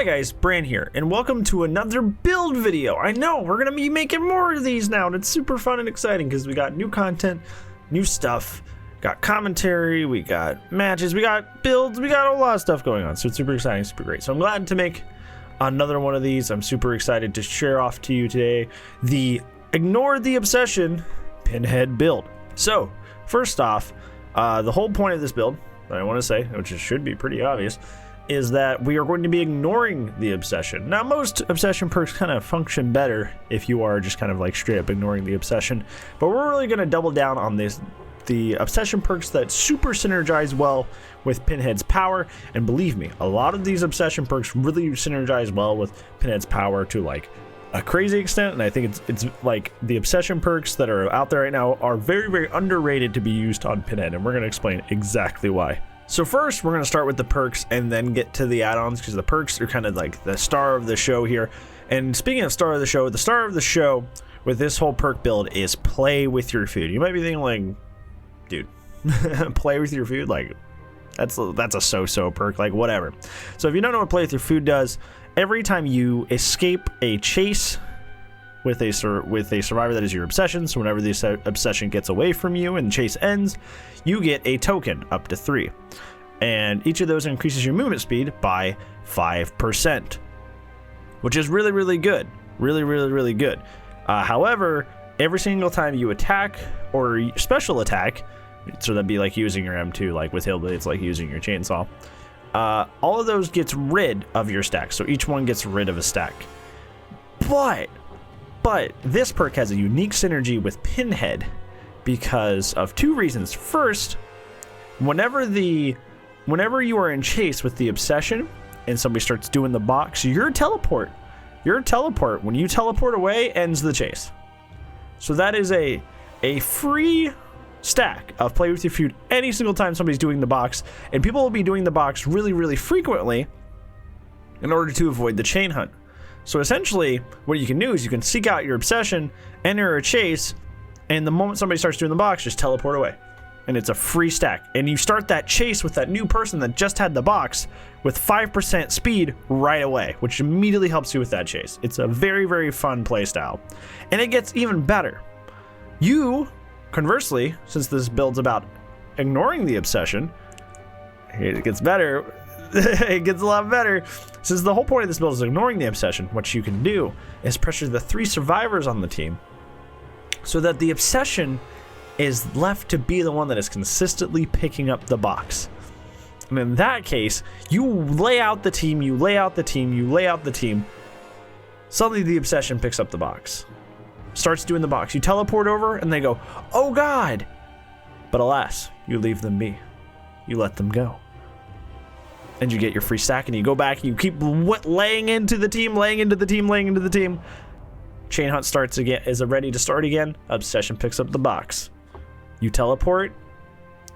Hi guys, Bran here, and welcome to another build video. I know, we're gonna be making more of these now, and it's super fun and exciting because we got new content, new stuff, got commentary, we got matches, we got builds, we got a lot of stuff going on, so it's super exciting, super great. So I'm glad to make another one of these. I'm super excited to share off to you today the Ignore the Obsession Pinhead build. So, first off, the whole point of this build, that I want to say, which should be pretty obvious, is that we are going to be ignoring the obsession. Now, most obsession perks kind of function better if you are just kind of like straight up ignoring the obsession, but we're really going to double down on the obsession perks that super synergize well with Pinhead's power. And believe me, a lot of these obsession perks really synergize well with Pinhead's power to like a crazy extent, and I think it's like the obsession perks that are out there right now are very, very underrated to be used on Pinhead, and we're going to explain exactly why. So first, we're going to start with the perks and then get to the add-ons, because the perks are kind of like the star of the show here. And speaking of star of the show with this whole perk build is play with your food. You might be thinking like, dude, play with your food? Like, that's a so-so perk, like whatever. So if you don't know what play with your food does, every time you escape a chase with a survivor that is your obsession, so whenever the obsession gets away from you and the chase ends, you get a token up to 3. And each of those increases your movement speed by 5%, which is really, really good. Really, really, really good. However, every single time you attack or special attack, so that'd be like using your M2, like with Hillbilly, it's like using your chainsaw, all of those gets rid of your stack. So each one gets rid of a stack. But this perk has a unique synergy with Pinhead because of 2 reasons. First, whenever you are in chase with the obsession and somebody starts doing the box, your teleport, when you teleport away, ends the chase. So that is a free stack of play with your food any single time somebody's doing the box, and people will be doing the box really, really frequently in order to avoid the chain hunt. So essentially, what you can do is you can seek out your obsession, enter a chase, and the moment somebody starts doing the box, just teleport away. And it's a free stack. And you start that chase with that new person that just had the box with 5% speed right away, which immediately helps you with that chase. It's a very, very fun play style. And it gets even better. You, conversely, since this build's about ignoring the obsession, it gets better. It gets a lot better. Since the whole point of this build is ignoring the obsession, what you can do is pressure the 3 survivors on the team so that the obsession is left to be the one that is consistently picking up the box. And in that case, you lay out the team, you lay out the team, you lay out the team. Suddenly the obsession picks up the box, starts doing the box. You teleport over and they go, oh God. But alas, you leave them be. You let them go. And you get your free stack, and you go back and you keep laying into the team, laying into the team, laying into the team. Chain hunt starts again, is ready to start again. Obsession picks up the box. You teleport,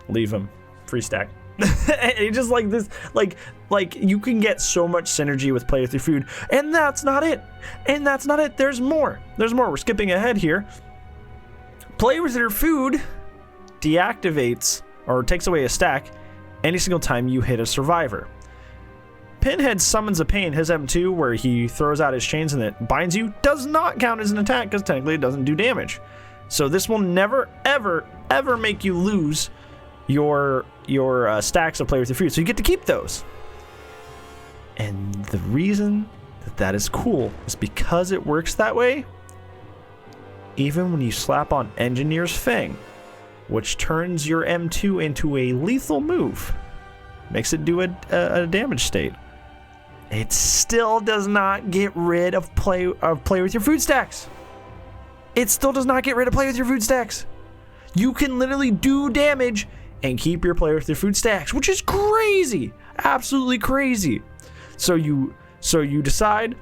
leave them, free stack. And just like this, like you can get so much synergy with play with your food, and that's not it. And that's not it. There's more. There's more. We're skipping ahead here. Play with your food deactivates or takes away a stack any single time you hit a survivor. Pinhead summons a pain, his M2, where he throws out his chains and it binds you, does not count as an attack because technically it doesn't do damage. So this will never, ever, ever make you lose your stacks of play with your food. So you get to keep those. And the reason that is cool is because it works that way. Even when you slap on Engineer's Fang, which turns your M2 into a lethal move, makes it do a damage state, it still does not get rid of play with your food stacks. It still does not get rid of play with your food stacks. You can literally do damage and keep your play with your food stacks, which is crazy, absolutely crazy. So you decide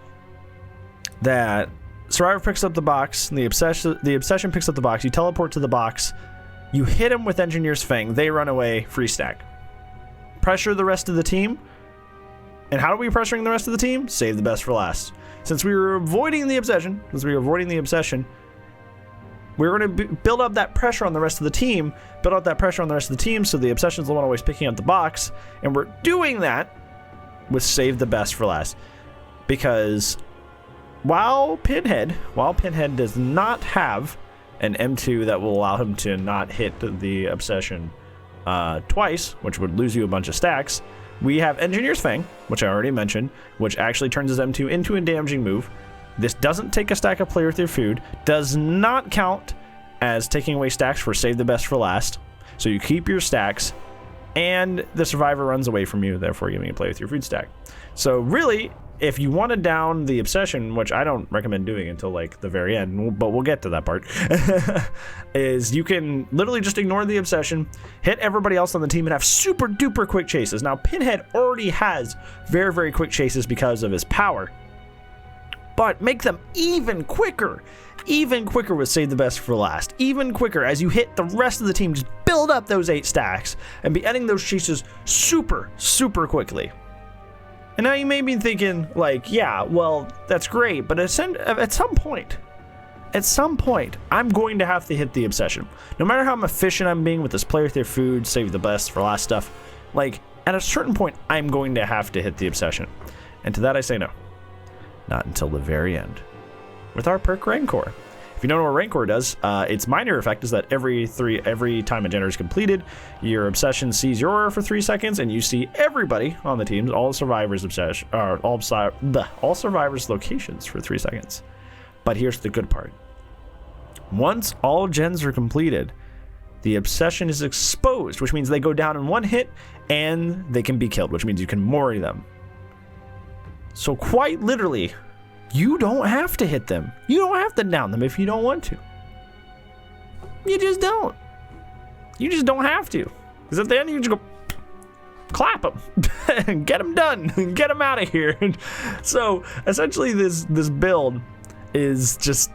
that survivor picks up the box, and the obsession picks up the box. You teleport to the box. You hit him with Engineer's Fang. They run away. Free stack. Pressure the rest of the team. And how are we pressuring the rest of the team? Save the best for last. Since we were avoiding the obsession, we're going to build up that pressure on the rest of the team. So the obsession is the one always picking up the box. And we're doing that with save the best for last. because while Pinhead does not have an M2 that will allow him to not hit the obsession twice, which would lose you a bunch of stacks, we have Engineer's Fang, which I already mentioned, which actually turns his M2 into a damaging move. This doesn't take a stack of Play With Your Food, does not count as taking away stacks for Save the Best for last. So you keep your stacks, and the Survivor runs away from you, therefore giving you a Play With Your Food stack. So really, if you want to down the obsession, which I don't recommend doing until like the very end, but we'll get to that part, is you can literally just ignore the obsession, hit everybody else on the team, and have super duper quick chases. Now, Pinhead already has very, very quick chases because of his power, but make them even quicker with Save the Best for last, even quicker as you hit the rest of the team. Just build up those 8 stacks and be ending those chases super, super quickly. And now you may be thinking, like, yeah, well, that's great, but at some point, I'm going to have to hit the obsession. No matter how efficient I'm being with this Play With Your Food, Save the Best for last stuff, like, at a certain point, I'm going to have to hit the obsession. And to that I say no. Not until the very end. With our perk Rancor. If you don't know what Rancor does, its minor effect is that every time a generator is completed, your obsession sees your aura for 3 seconds, and you see everybody on the teams, all survivors' obsession, or all survivors' locations for 3 seconds. But here's the good part: once all gens are completed, the obsession is exposed, which means they go down in 1 hit, and they can be killed, which means you can mori them. So quite literally, you don't have to hit them. You don't have to down them if you don't want to. You just don't. You just don't have to. Because at the end, you just go clap them. Get them done. Get them out of here. So essentially, this build is just,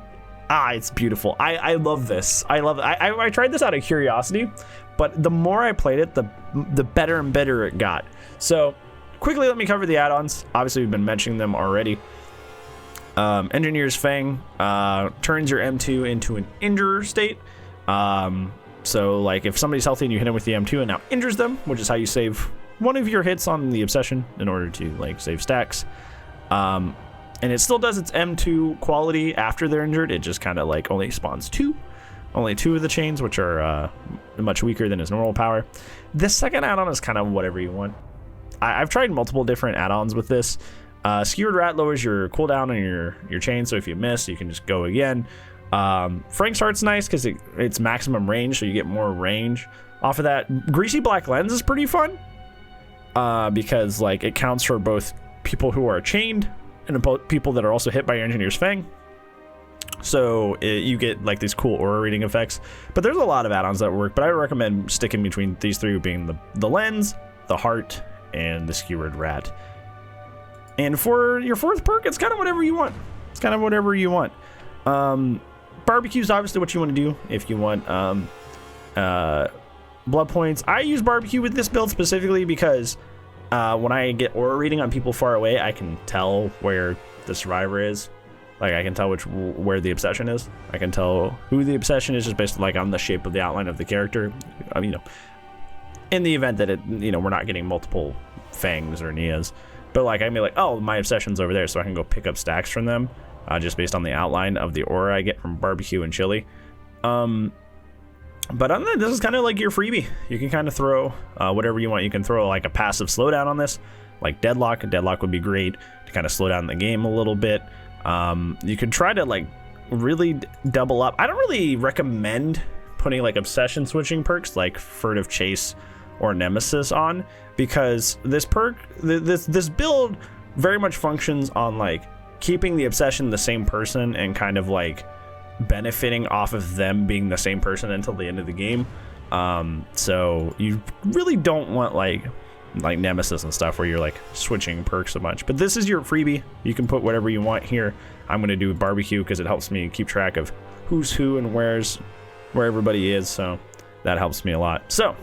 it's beautiful. I love this. I love it. I tried this out of curiosity, but the more I played it, the better and better it got. So quickly, let me cover the add-ons. Obviously, we've been mentioning them already. Engineer's Fang turns your M2 into an injure state. So like if somebody's healthy and you hit him with the M2 and now injures them, which is how you save one of your hits on the obsession in order to like save stacks. And it still does its M2 quality after they're injured. It just kind of like only spawns only 2 of the chains, which are much weaker than his normal power. This second add-on is kind of whatever you want. I've tried multiple different add-ons with this. Skewered Rat lowers your cooldown on your chain, so if you miss, you can just go again. Frank's Heart's nice because it's maximum range, so you get more range off of that. Greasy Black Lens is pretty fun because like it counts for both people who are chained and people that are also hit by your Engineer's Fang. So you get like these cool aura reading effects. But there's a lot of add-ons that work, but I recommend sticking between these 3, being the Lens, the Heart, and the Skewered Rat. And for your 4th perk, it's kind of whatever you want. Barbecue is obviously what you want to do if you want blood points. I use barbecue with this build specifically because when I get aura reading on people far away, I can tell where the survivor is. Like I can tell where the obsession is. I can tell who the obsession is just based like on the shape of the outline of the character. In the event that we're not getting multiple fangs or Nias. But like I mean, like, oh, my obsession's over there, so I can go pick up stacks from them, just based on the outline of the aura I get from barbecue and chili. But other than that, this is kind of like your freebie. You can kind of throw whatever you want. You can throw like a passive slowdown on this, like Deadlock. Deadlock would be great to kind of slow down the game a little bit. You could try to like really double up. I don't really recommend putting like obsession switching perks like Furtive Chase or Nemesis on, because this perk, this build very much functions on like keeping the obsession the same person and kind of like benefiting off of them being the same person until the end of the game. So you really don't want like Nemesis and stuff where you're like switching perks a bunch. But this is your freebie. You can put whatever you want here. I'm going to do barbecue because it helps me keep track of who's who and where everybody is. So that helps me a lot. So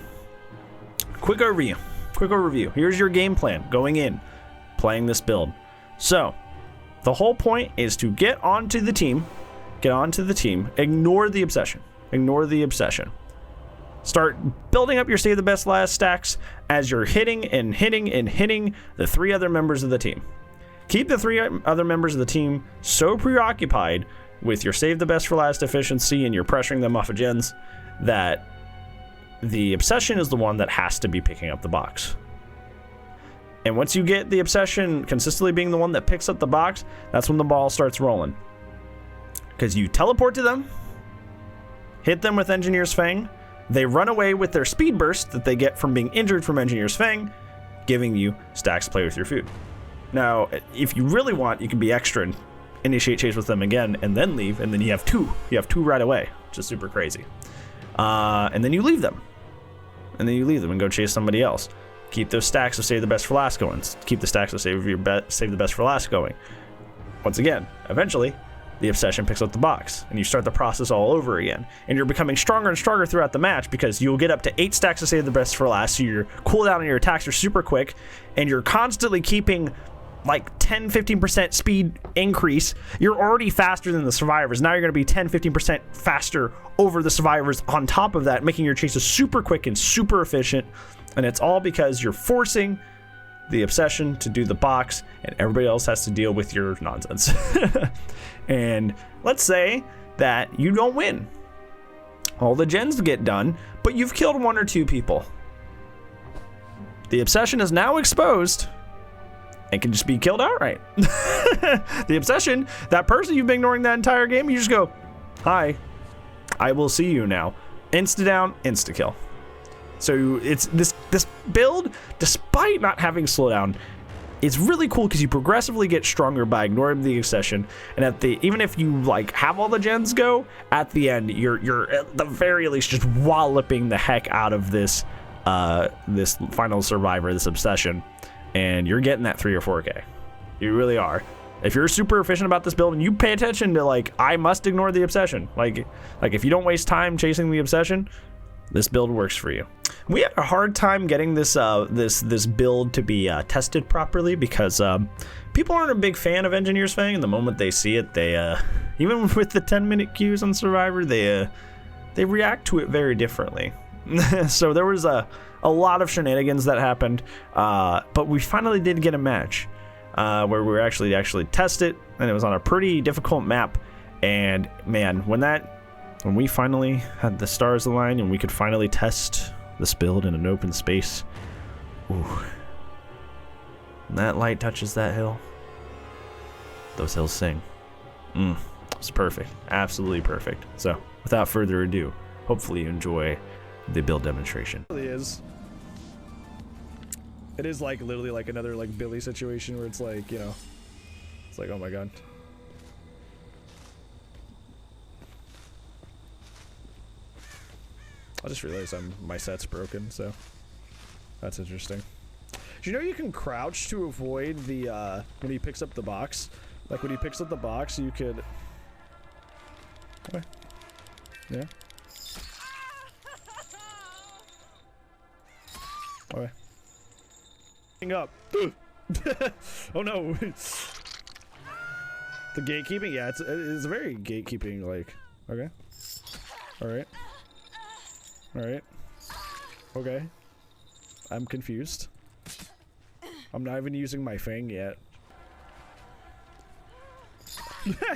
quick overview. Here's your game plan going in, playing this build. So the whole point is to get onto the team, ignore the obsession. Start building up your Save the Best last stacks as you're hitting the 3 other members of the team. Keep the 3 other members of the team so preoccupied with your save the best for last efficiency and you're pressuring them off of gens that the obsession is the one that has to be picking up the box. And once you get the obsession consistently being the one that picks up the box, that's when the ball starts rolling. Because you teleport to them, hit them with Engineer's Fang, they run away with their speed burst that they get from being injured from Engineer's Fang, giving you stacks to play with your food. Now, if you really want, you can be extra and initiate chase with them again and then leave, and then you have 2. You have 2 right away, which is super crazy. And then you leave them. And then you leave them and go chase somebody else. Keep those stacks of save the best for last going. Keep the stacks of save the best for last going. Once again, eventually, the obsession picks up the box, and you start the process all over again. And you're becoming stronger and stronger throughout the match because you'll get up to 8 stacks of save the best for last, so your cooldown on your attacks are super quick, and you're constantly keeping like 10-15% speed increase. You're already faster than the survivors. Now you're going to be 10-15% faster over the survivors on top of that, making your chases super quick and super efficient. And it's all because you're forcing the obsession to do the box, and everybody else has to deal with your nonsense. And let's say that you don't win. All the gens get done, but you've killed 1 or 2 people. The obsession is now exposed and can just be killed outright. The obsession, that person you've been ignoring that entire game, you just go, hi, I will see you now. Insta down, insta kill. So it's this build, despite not having slowdown, it's really cool because you progressively get stronger by ignoring the obsession. And even if you like have all the gens go, at the end you're at the very least just walloping the heck out of this final survivor, this obsession, and you're getting that 3 or 4K. You really are. If you're super efficient about this build and you pay attention to like, I must ignore the obsession. Like if you don't waste time chasing the obsession, this build works for you. We had a hard time getting this this build to be tested properly because people aren't a big fan of Engineer's Fang, and the moment they see it, they even with the 10-minute queues on Survivor, they react to it very differently. So there was a lot of shenanigans that happened, but we finally did get a match where we were actually test it, and it was on a pretty difficult map. And man, when we finally had the stars align and we could finally test this build in an open space, ooh, when that light touches that hill, those hills sing. It's perfect, absolutely perfect. So without further ado, hopefully you enjoy the build demonstration. It really is. It is like literally like another like Billy situation where it's like, you know, it's like, oh my god. I just realized my set's broken, so that's interesting. Do you know you can crouch to avoid the when he picks up the box? Like when he picks up the box, you could. Okay. Yeah. Okay. Up. Oh no. The gatekeeping, yeah, it's very gatekeeping, like, okay. Alright. Alright. Okay. I'm confused. I'm not even using my fang yet.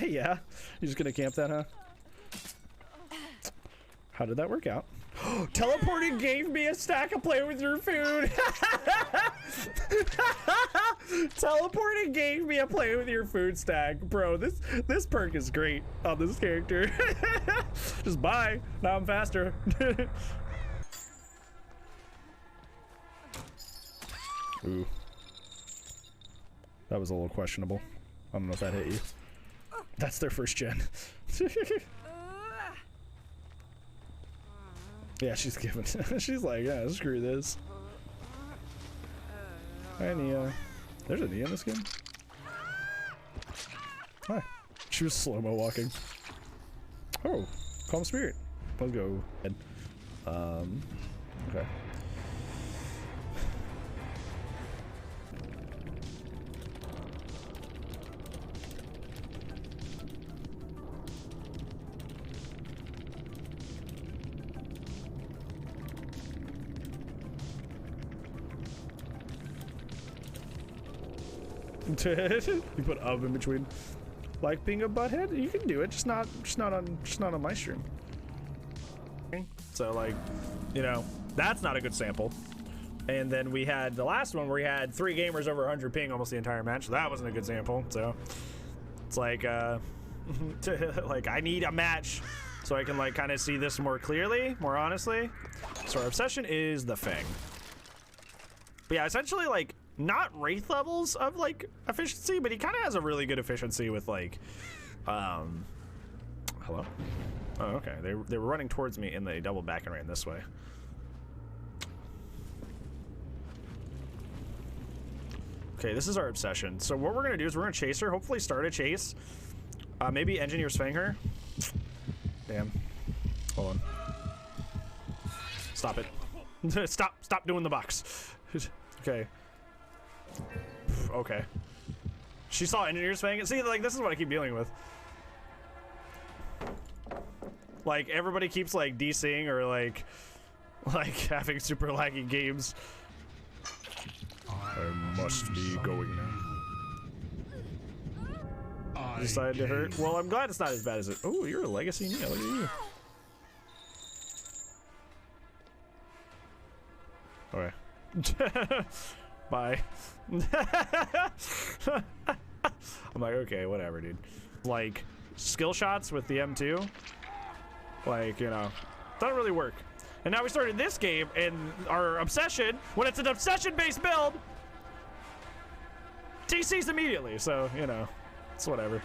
Yeah. You're just gonna camp that, huh? How did that work out? Teleporting gave me a stack of play with your food. Teleporting gave me a play with your food stack. Bro, this perk is great on this character. Just bye. Now I'm faster. Ooh. That was a little questionable. I don't know if that hit you. That's their first gen. Yeah, she's giving. She's like, yeah, screw this. Hi, Nia. There's a Nia in this game. Hi. She was slow-mo walking. Oh, calm spirit. Let's go. Okay. You put "of" in between. Like being a butthead? You can do it, just not on my stream. So like, you know, that's not a good sample. And then we had the last one where we had 3 gamers over 100 ping almost the entire match. So that wasn't a good sample. So it's like, like I need a match so I can like kind of see this more clearly, more honestly. So our obsession is the Fang. But yeah, essentially like not Wraith levels of like efficiency, but he kind of has a really good efficiency with like, hello? Oh, okay. They were running towards me and they doubled back and ran this way. Okay, this is our obsession. So what we're gonna do is we're gonna chase her, hopefully start a chase. Maybe engineers fang her. Damn. Hold on. Stop it. Stop doing the box. Okay. Okay. She saw engineers fang it. See, like, this is what I keep dealing with. Like, everybody keeps, like, DCing or, like having super laggy games. I must be going now. Decided to hurt. Well, I'm glad it's not as bad as it. Oh, you're a legacy Nia. Look at you. Okay. Bye. I'm like, okay, whatever, dude. Like, skill shots with the M2, like, you know, doesn't really work. And now we started this game, and our obsession, when it's an obsession-based build, TC's immediately, so, you know, it's whatever.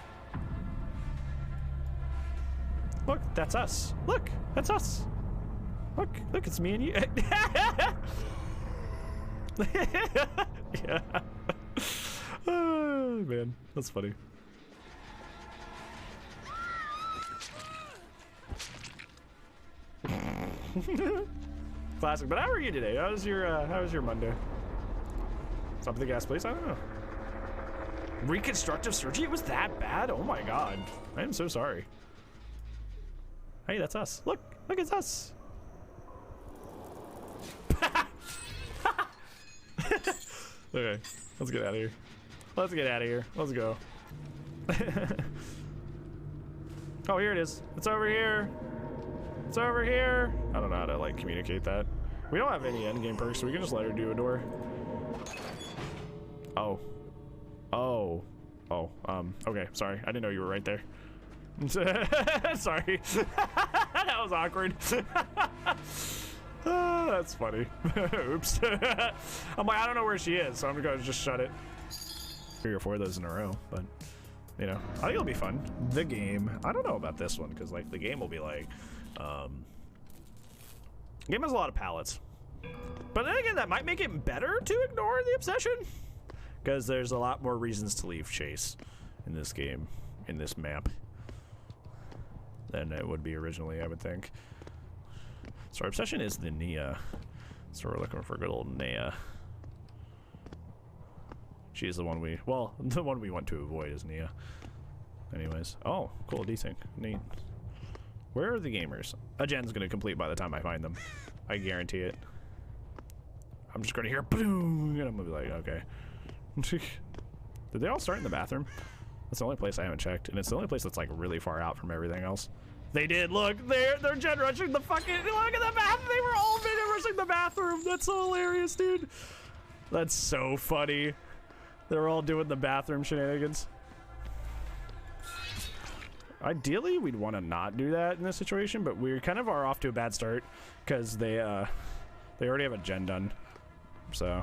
Look, that's us. Look, that's us. Look, it's me and you. Yeah. Oh, man, that's funny. Classic. But how are you today? How was your Monday? Stop the gas, please. I don't know. Reconstructive surgery? It was that bad? Oh my god. I am so sorry. Hey, that's us. Look, it's us. Okay, let's get out of here. Let's get out of here. Let's go. Oh, here it is. It's over here. It's over here. I don't know how to like communicate that. We don't have any endgame perks, so we can just let her do a door. Oh. Oh. Oh. Okay, sorry. I didn't know you were right there. Sorry. That was awkward. Oh, that's funny. Oops. I'm like, I don't know where she is, so I'm gonna just shut it. 3 or 4 of those in a row, but you know, I think it'll be fun. The game. I don't know about this one because like the game will be like, the game has a lot of palettes. But then again, that might make it better to ignore the obsession because there's a lot more reasons to leave chase in this game, in this map, than it would be originally, I would think. So our obsession is the Nia. So we're looking for good old Nia. She's the one we want to avoid is Nia. Anyways. Oh, cool, desync. Neat. Where are the gamers? A gen's gonna complete by the time I find them. I guarantee it. I'm just gonna hear boom, and I'm gonna be like, okay. Did they all start in the bathroom? That's the only place I haven't checked, and it's the only place that's like really far out from everything else. They did. Look, they're gen rushing the fucking. Look at the bathroom. They were all gen rushing the bathroom. That's so hilarious, dude. That's so funny. They're all doing the bathroom shenanigans. Ideally, we'd want to not do that in this situation, but we kind of are off to a bad start because they already have a gen done. So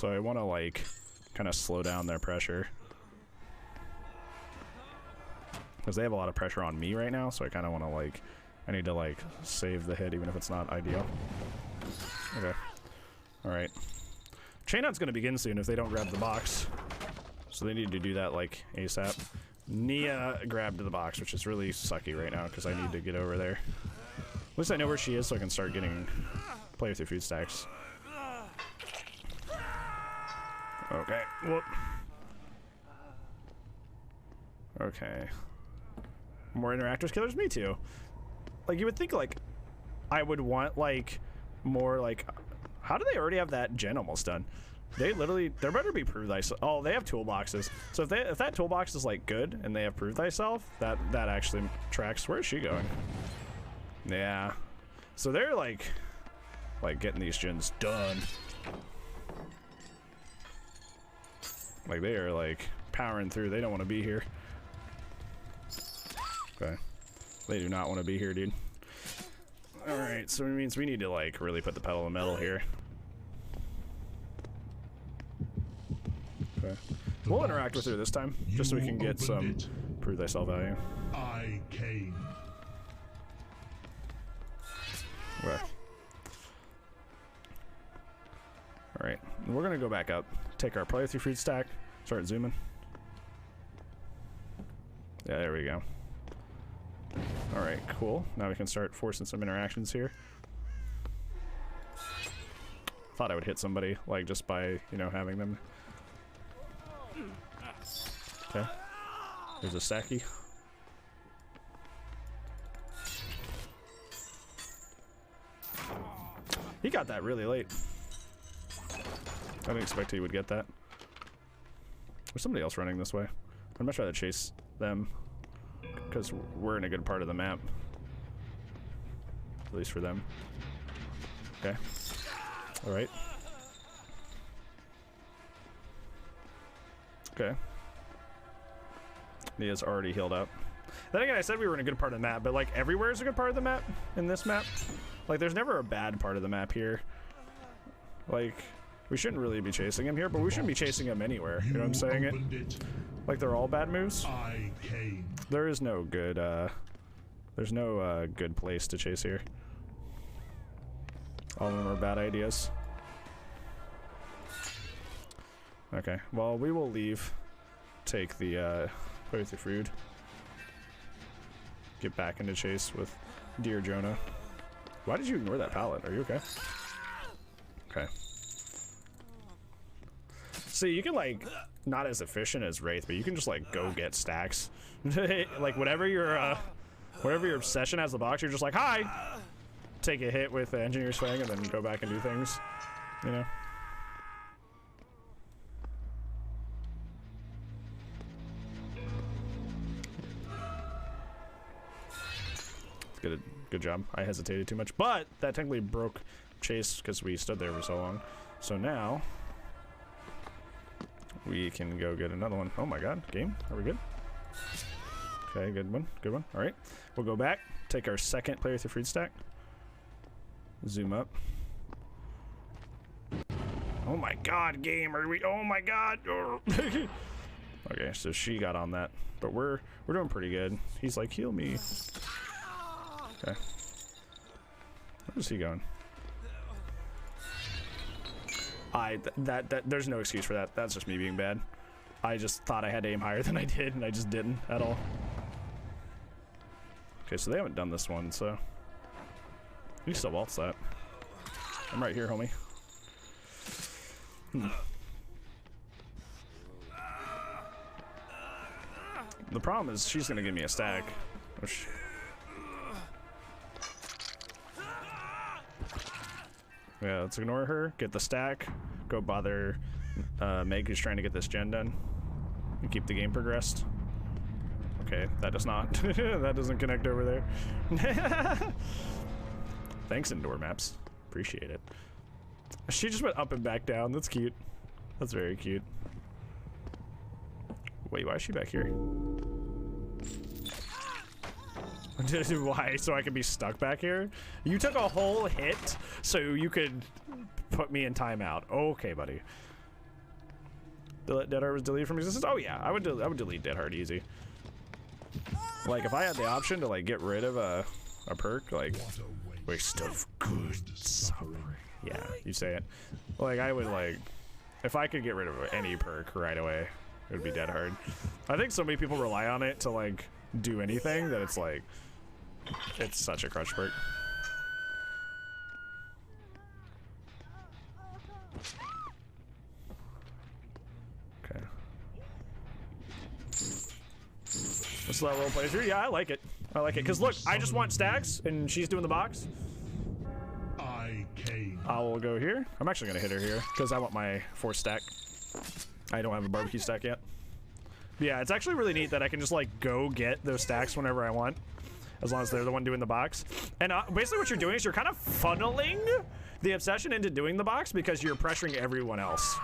I want to like kind of slow down their pressure. Because they have a lot of pressure on me right now, so I kind of want to like, I need to like save the hit even if it's not ideal. Okay. Alright. Chainhunt's going to begin soon if they don't grab the box. So they need to do that like ASAP. Nia grabbed the box, which is really sucky right now because I need to get over there. At least I know where she is so I can start play with your food stacks. Okay. Whoop. Okay. More interactors killers? Me too. Like, you would think, like, I would want, like, more, like... How do they already have that gen almost done? They literally, there better be prove thyself. Oh, they have toolboxes. So if that toolbox is like good and they have prove thyself, that actually tracks. Where is she going? Yeah. So they're like getting these gens done. Like they are like powering through. They don't want to be here. Okay. They do not want to be here, dude. All right, so it means we need to like really put the pedal to the metal here. Okay. We'll interact with her this time, just so we can get some prove thyself value. I came. Okay. All right, we're gonna go back up, take our playthrough fruit stack, start zooming. Yeah, there we go. All right, cool. Now we can start forcing some interactions here. Thought I would hit somebody, like, just by, you know, having them. Okay. There's a Saki. He got that really late. I didn't expect he would get that. There's somebody else running this way. I'd much rather chase them, because we're in a good part of the map. At least for them. Okay. Alright. Okay. He is already healed up. Then again, I said we were in a good part of the map, but like everywhere is a good part of the map in this map. Like there's never a bad part of the map here. Like, we shouldn't really be chasing him here, but we shouldn't be chasing him anywhere. You know what I'm saying? Like they're all bad moves. I came. There is no good, there's no good place to chase here. All of them are bad ideas. Okay, well, we will leave. Take the, play with the food. Get back into chase with Dear Jonah. Why did you ignore that pallet? Are you okay? Okay. See, you can, like, not as efficient as Wraith, but you can just, like, go get stacks. Like, whatever your obsession has the box, you're just like, hi! Take a hit with the Engineer Swing and then go back and do things, you know? Good job. I hesitated too much, but that technically broke chase because we stood there for so long. So now we can go get another one. Oh my god, game. Are we good? Okay, good one. Good one. All right. We'll go back, take our second player with the fruit stack. Zoom up. Oh my god, game. Are we? Oh my god. Okay, so she got on that, but we're doing pretty good. He's like, heal me. Okay. Where's he going? There's no excuse for that. That's just me being bad. I just thought I had to aim higher than I did, and I just didn't at all. Okay, so they haven't done this one, so you still waltz that. I'm right here, homie. The problem is she's gonna give me a stack, which. Yeah, let's ignore her, get the stack, go bother Meg, who's trying to get this gen done, and keep the game progressed. Okay, that does not. That doesn't connect over there. Thanks, indoor maps. Appreciate it. She just went up and back down. That's cute. That's very cute. Wait, why is she back here? Why? So I could be stuck back here? You took a whole hit so you could put me in timeout. Okay, buddy. Dead Heart was deleted from existence? Oh yeah, I would delete Dead Heart easy. Like if I had the option to like get rid of a perk, like waste of good suffering. Yeah, you say it. Like I would like, if I could get rid of any perk right away, it would be Dead Heart. I think so many people rely on it to like do anything that it's like, it's such a crutch perk. Okay. This little role playthrough, yeah, I like it. I like it, because look, I just want stacks, and she's doing the box. I came. I will go here. I'm actually gonna hit her here because I want my 4 stack. I don't have a barbecue stack yet. But yeah, it's actually really neat that I can just like go get those stacks whenever I want, as long as they're the one doing the box. And basically what you're doing is you're kind of funneling the obsession into doing the box because you're pressuring everyone else.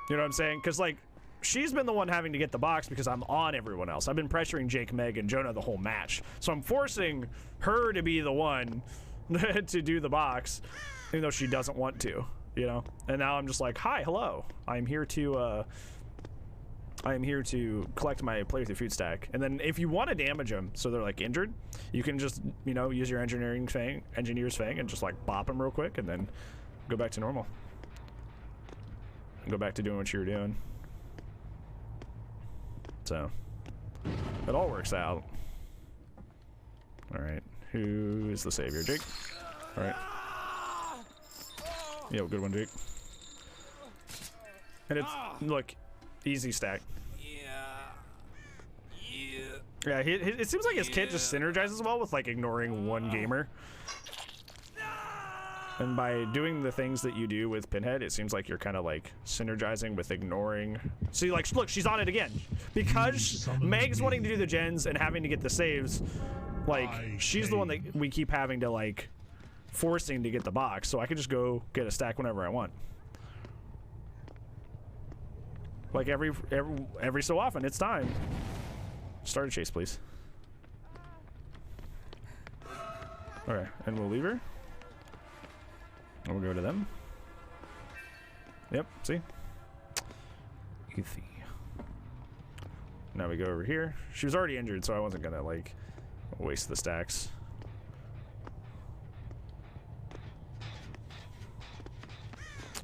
You know what I'm saying? Because like, she's been the one having to get the box because I'm on everyone else. I've been pressuring Jake, Meg, and Jonah the whole match. So I'm forcing her to be the one to do the box, even though she doesn't want to, you know? And now I'm just like, hi, hello. I'm here to collect my play with your food stack. And then if you want to damage them so they're like injured, you can just, you know, use your engineer's fang and just like bop them real quick and then go back to normal. And go back to doing what you were doing. So it all works out. All right, who is the savior? Jake. All right. Yeah, good one, Jake. And it's look, easy stack. Yeah, it seems like his kit just synergizes well with like ignoring one gamer. And by doing the things that you do with Pinhead, it seems like you're kind of like synergizing with ignoring. See, like, look, she's on it again. Because Meg's wanting to do the gens and having to get the saves, like, she's the one that we keep having to, like, forcing to get the box. So I can just go get a stack whenever I want. Like, every so often, it's time. Start a chase, please. Okay, and we'll leave her. And we'll go to them. Yep, see? Easy. Now we go over here. She was already injured, so I wasn't gonna, like, waste the stacks.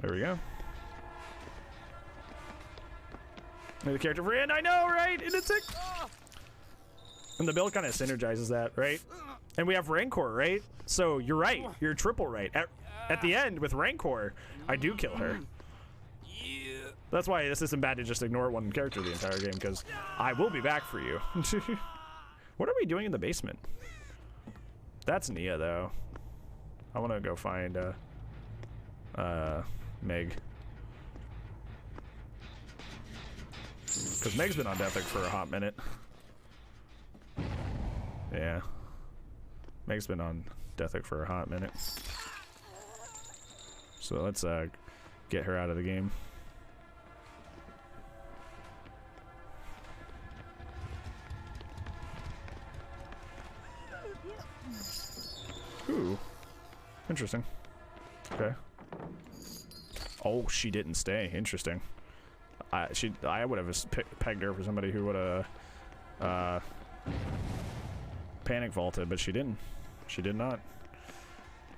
There we go. Maybe the character for in, I know, right? And it's sick. And the build kind of synergizes that, right? And we have Rancor, right? So you're right. You're triple right. At the end with Rancor, I do kill her. That's why this isn't bad to just ignore one character the entire game, because I will be back for you. What are we doing in the basement? That's Nia, though. I want to go find Meg. Because Meg's been on Deathic for a hot minute. Yeah. Meg's been on Deathic for a hot minute. So let's get her out of the game. Ooh. Interesting. Okay. Oh, she didn't stay. Interesting. I would have pegged her for somebody who would have panic vaulted, but she didn't. She did not.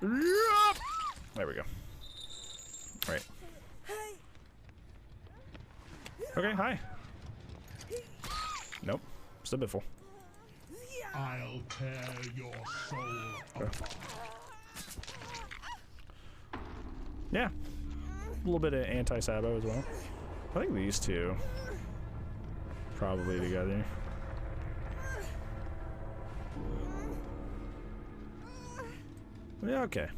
There we go. Right. Okay, hi. Nope. Still Biffle. I'll tear your soul apart. Yeah. A little bit of anti-sabo as well. I think these two probably together. Yeah, okay.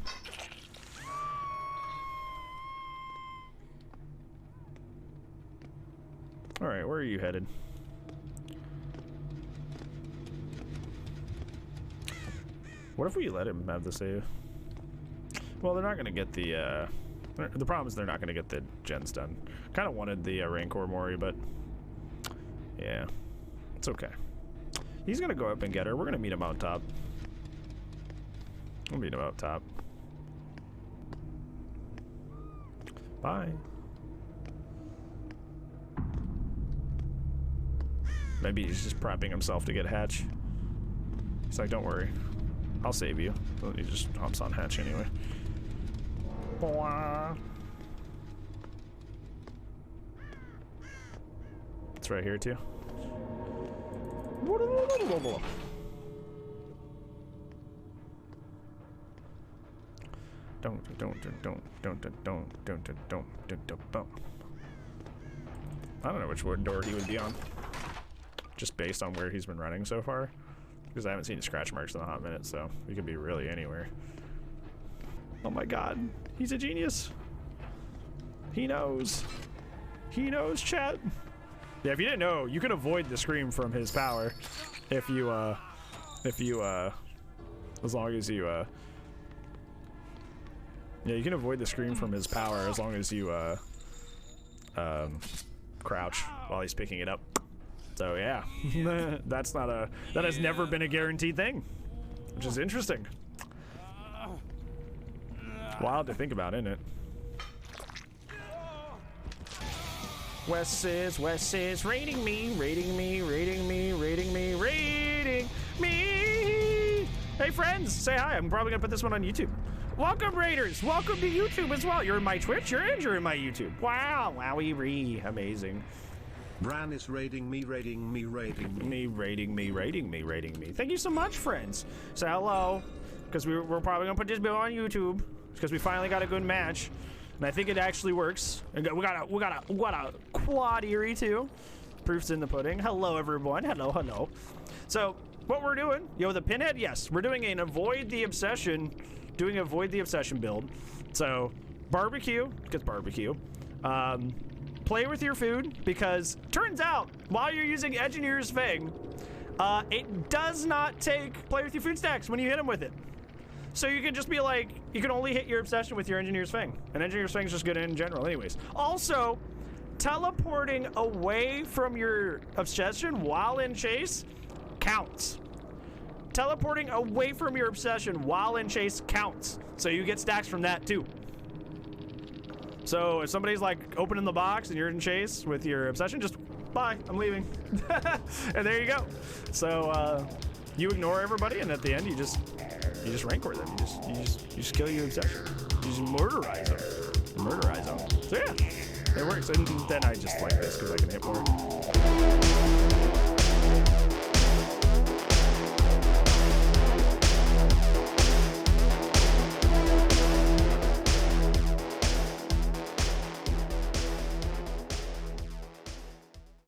Alright, where are you headed? What if we let him have the save? Well, they're not going to get the problem is they're not going to get the gens done. Kind of wanted the Rancor Mori, but yeah, it's okay. He's going to go up and get her. We're going to meet him out top. We'll meet him out top. Bye. Maybe he's just prepping himself to get Hatch. He's like, don't worry. I'll save you. But he just hops on Hatch anyway. It's right here too. Don't. I don't know which door he would be on. Just based on where he's been running so far. Because I haven't seen scratch marks in a hot minute, so he could be really anywhere. Oh my god. He's a genius. He knows. He knows, chat. Yeah, if you didn't know, you can avoid the scream from his power if you, as long as you, yeah, you can avoid the scream from his power as long as you, crouch while he's picking it up. So yeah, that has never been a guaranteed thing, which is interesting. Wild to think about, isn't it? Wes is rating me. Hey friends, say hi. I'm probably gonna put this one on YouTube. Welcome Raiders, welcome to YouTube as well. You're in my Twitch, you're in my YouTube. Wow, wowie-ree, amazing. Bran is rating me. Thank you so much, friends. Say hello, because we're probably gonna put this video on YouTube because we finally got a good match, and I think it actually works. We got a quad Eerie too. Proof's in the pudding. Hello everyone. Hello. So what we're doing, the Pinhead. Yes, we're doing an avoid the obsession build. So barbecue gets barbecue. Play with your food, because turns out while you're using Engineer's Fang, it does not play with your food stacks when you hit them with it. So you can just be like, you can only hit your obsession with your Engineer's Fang, and Engineer's Fang is just good in general anyways. Also, teleporting away from your obsession while in chase counts. Teleporting away from your obsession while in chase counts. So you get stacks from that too. So if somebody's like opening the box and you're in chase with your obsession, just bye, I'm leaving. And there you go. So you ignore everybody, and at the end you just rancor them. You just kill your obsession. You just murderize them. So yeah, it works. And then I just like this because I can hit more.